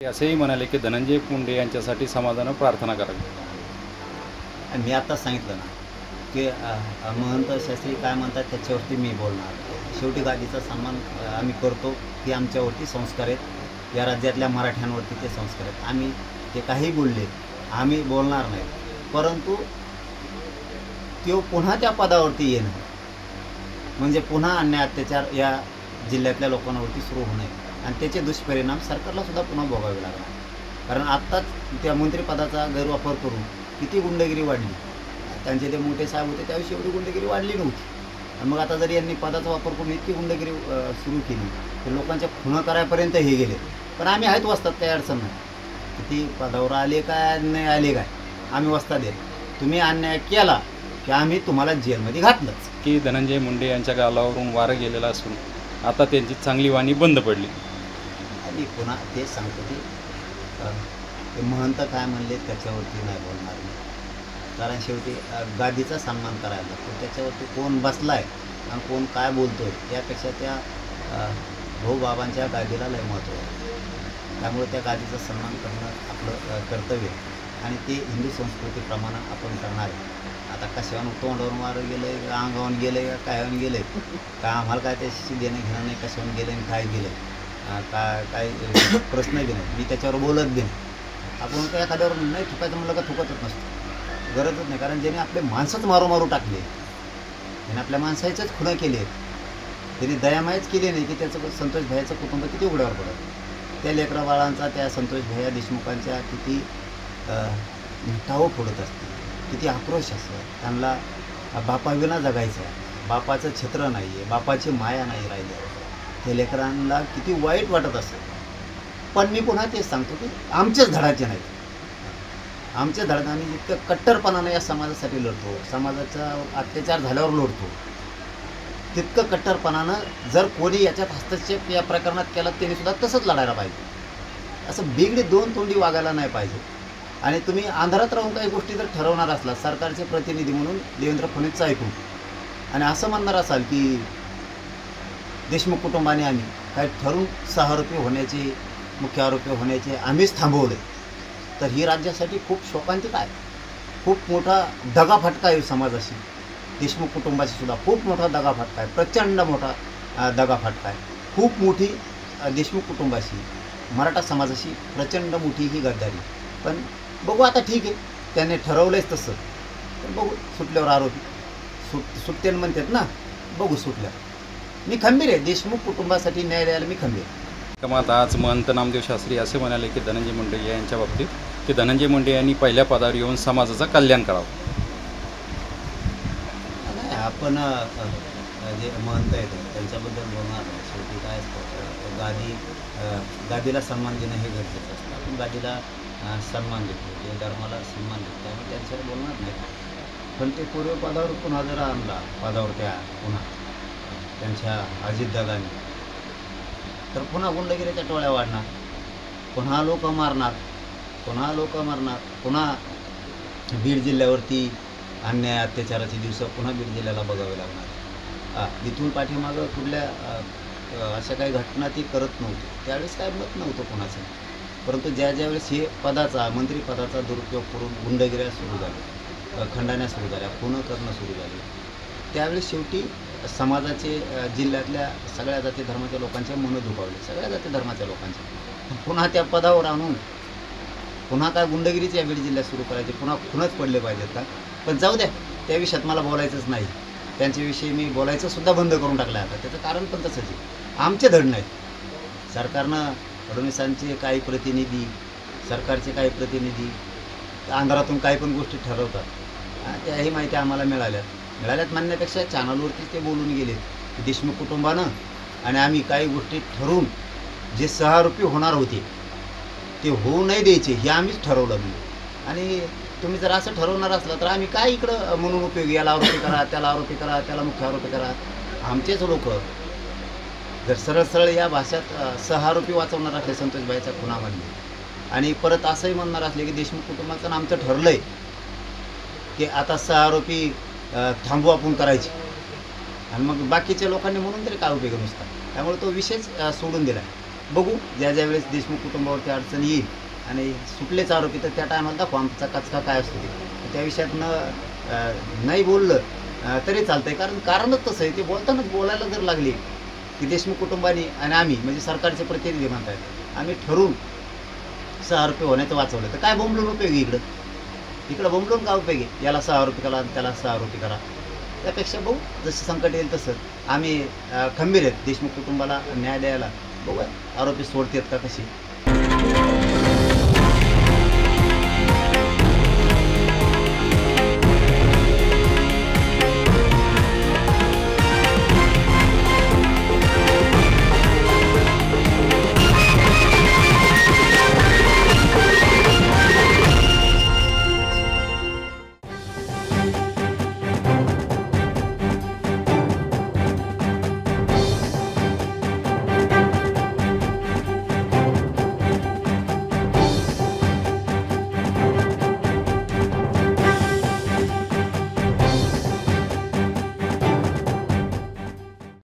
ते असेही म्हणाले की धनंजय मुंडे यांच्यासाठी समाजानं प्रार्थना करावी. मी आत्ताच सांगितलं ना की महंत शास्त्री काय म्हणतात त्याच्यावरती मी बोलणार. शेवटी गादीचा सन्मान आम्ही करतो, की आमच्यावरती संस्कार आहेत, या राज्यातल्या मराठ्यांवरती ते संस्कार आहेत. आम्ही ते काही बोलले आम्ही बोलणार नाही, परंतु तो पुन्हा त्या पदावरती येणं म्हणजे पुन्हा अन्याय अत्याचार या जिल्ह्यातल्या लोकांवरती सुरू होणे आणि त्याचे दुष्परिणाम सरकारलासुद्धा पुन्हा भोगावे लागणार. कारण आत्ताच त्या मंत्रिपदाचा गैरवापर करून किती गुंडगिरी वाढली. त्यांचे ते मोठे साहेब होते त्यावेळी एवढी गुंडगिरी वाढली नव्हती. आणि मग आता जरी यांनी पदाचा वापर करून इतकी गुंडगिरी सुरू केली तर लोकांच्या खुणं करायपर्यंत हे गेले. पण आम्ही आहेत वस्तात, काही अडचण नाही. किती पदावर आले काय नाही आले काय आम्ही वस्तात देत. तुम्ही अन्याय केला की आम्ही तुम्हाला जेलमध्ये घातलंच. की धनंजय मुंडे यांच्या गालावरून वारं गेलेलं असून आता त्यांची चांगली वाणी बंद पडली. आणि पुन्हा तेच सांगतो की ते महंत काय म्हणले त्याच्यावरती नाही बोलणार मी. कारण शेवटी गादीचा सन्मान करायला लागतो. त्याच्यावरती कोण बसला आहे आणि कोण काय बोलतो आहे यापेक्षा त्या भाऊ बाबांच्या गादीला लय महत्त्व आहे. त्यामुळे त्या गादीचा सन्मान करणं आपलं कर्तव्य आणि ते हिंदू संस्कृतीप्रमाणे आपण करणार आहे. आता कशावर तोंडावरून मारं गेलं आहे का अंगावून गेलं आहे का कायवून गेलं आहे का आम्हाला काय त्याशी देणं घेणं नाही. कशावून गेलं आणि काय गेलं काय प्रश्न बी नाही. मी त्याच्यावर बोलत बी नाही. आपण काय एखाद्यावर नाही थुकायचं म्हणलं का थुकतच नसतं, गरजच नाही. कारण ज्याने आपले माणसंच मारू टाकले, त्याने आपल्या माणसाचेच खुणं केले, त्यांनी दयामायच केली नाही की त्याचं संतोष भैयाचं कुटुंब किती उघड्यावर पडत. त्या लेकरा बाळांचा त्या संतोष भैया देशमुखांच्या किती टाव फोडत असते, किती आक्रोश असतो. त्यांना बापाविना जगायचं आहे, बापाचं छत्र नाही आहे, बापाची माया नाही राहिली. त्या लेकरांना किती वाईट वाटत असेल. पण मी पुन्हा तेच सांगतो की आमचेच धडाचे नाहीत. आमच्या धडा आम्ही जितकं कट्टरपणानं या समाजासाठी लढतो, समाजाचा अत्याचार झाल्यावर लढतो, तितकं कट्टरपणानं जर कोणी याच्यात हस्तक्षेप या प्रकरणात केला त्यांनीसुद्धा तसंच लढायला पाहिजे. असं बिगडी दोन तोंडी वागायला नाही पाहिजे. आणि तुम्ही अंधारात राहून काही गोष्टी जर ठरवणार असला सरकारचे प्रतिनिधी म्हणून देवेंद्र फडणवीसचं ऐकून आणि असं म्हणणार असाल की देशमुख कुटुंबाने आम्ही काही ठरून 6 आरोपी होण्याचे, मुख्य आरोपी होण्याचे आम्हीच थांबवले, तर ही राज्यासाठी खूप शोकांतिक आहे. खूप मोठा दगाफटका आहे समाजाशी. देशमुख कुटुंबाशी सुद्धा खूप मोठा दगाफटका आहे, प्रचंड मोठा दगाफटका आहे. खूप मोठी देशमुख कुटुंबाशी, मराठा समाजाशी प्रचंड मोठी ही गद्दारी. पण बघू आता, ठीक आहे, त्याने ठरवलंच तसं, पण बघू सुटल्यावर आरोपी सुटते म्हणतात ना, बघू सुटल्यावर. मी खंबीर आहे, देशमुख कुटुंबासाठी न्याय द्यायला मी खंबीर आहे. कमात आज महंत नामदेव शास्त्री असे म्हणाले की धनंजय मुंडे यांच्या बाबतीत की धनंजय मुंडे यांनी पहिल्या पदावर येऊन समाजाचं कल्याण करावं. नाही, आपण जे महंत आहेत त्यांच्याबद्दल बोलणार नाही. शेवटी काय असतं, गादीला सन्मान देणं हे गरजेचं असतं. आपण गादीला सन्मान देतो, जे धर्माला सन्मान देतो, त्यामुळे त्यांच्यावर बोलणार नाही. पण ते पूर्व पदावर पुन्हा जर आणला पदावर त्या पुन्हा त्यांच्या अजितदादांनी, तर पुन्हा गुंडगिरीच्या टोळ्या वाढणार, पुन्हा लोक मारणार, पुन्हा बीड जिल्ह्यावरती अन्याय अत्याचाराचे दिवस पुन्हा बीड जिल्ह्याला बघावे लागणार. इथून पाठीमागं कुठल्या अशा काही घटना ती करत नव्हती, त्यावेळेस काय मत नव्हतं कोणाचं. परंतु ज्यावेळेस हे पदाचा मंत्रिपदाचा दुरुपयोग करून गुंडगिऱ्या सुरू झाल्या, खंडाण्या सुरू झाल्या, खून करणं सुरू झाले, त्यावेळेस शेवटी समाजाचे जिल्ह्यातल्या सगळ्या जाती धर्माच्या लोकांचे मन दुखावले, सगळ्या जाती धर्माच्या लोकांचे. पुन्हा त्या पदावर आणून पुन्हा काय गुंडगिरीच या बीड जिल्ह्यात सुरू करायचे, पुन्हा खूनच पडले पाहिजेत का? पण जाऊ द्या, त्या विषयात मला बोलायचंच नाही. त्यांच्याविषयी मी बोलायचंसुद्धा बंद करून टाकलं आहे आता. त्याचं कारण पण तसंच आहे, आमचे धड नाहीत. सरकारनं फडणवीसांचे काही प्रतिनिधी, सरकारचे काही प्रतिनिधी अंधारातून काही पण गोष्टी ठरवतात, त्याही माहिती आम्हाला मिळाल्यात म्हणण्यापेक्षा चॅनलवरतीच ते बोलून गेले की देशमुख कुटुंबानं आणि आम्ही काही गोष्टी ठरवून जे 6 आरोपी होणार होते ते होऊ नाही द्यायचे हे आम्हीच ठरवलं. आणि तुम्ही जर असं ठरवणार असलं तर आम्ही काय इकडं म्हणून उपयोगी, याला आरोपी करा, त्याला आरोपी करा, त्याला मुख्य आरोपी करा. आमचेच लोक जर सरळ या भाषेत 6 आरोपी वाचवणार असले संतोषबाईच्या खुनामधले आणि परत असंही म्हणणार असले की देशमुख कुटुंबाचं आमचं ठरलं आहे की आता 6 आरोपी थांबू आपण करायचे आणि मग बाकीच्या लोकांनी म्हणून तरी काय उपयोग नुसता. त्यामुळे तो विषयच सोडून दिला. बघू ज्या ज्या वेळेस देशमुख कुटुंबावरती अडचण येईल आणि सुटलेच आरोपी तर त्या टायमाला दाखवा आमचा कचका काय असतो ते त्या विषयात नाही बोललं तरी चालतं आहे. कारणच तसं आहे ते बोलतानाच बोलायला जर लागली की देशमुख कुटुंबाने आणि आम्ही म्हणजे सरकारचे प्रतिनिधी म्हणतात आम्ही ठरवून 6 आरोपी होण्याचं वाचवलं तर काय बोंबलून उपयोगी इकडं बोंबलून काय उपयोगी याला 6 आरोपी करा आणि त्याला 6 आरोपी करा. त्यापेक्षा बघू जसं संकट येईल तसं आम्ही खंबीर आहेत देशमुख कुटुंबाला न्याय द्यायला. बघूया आरोपी सोडतात का कशी.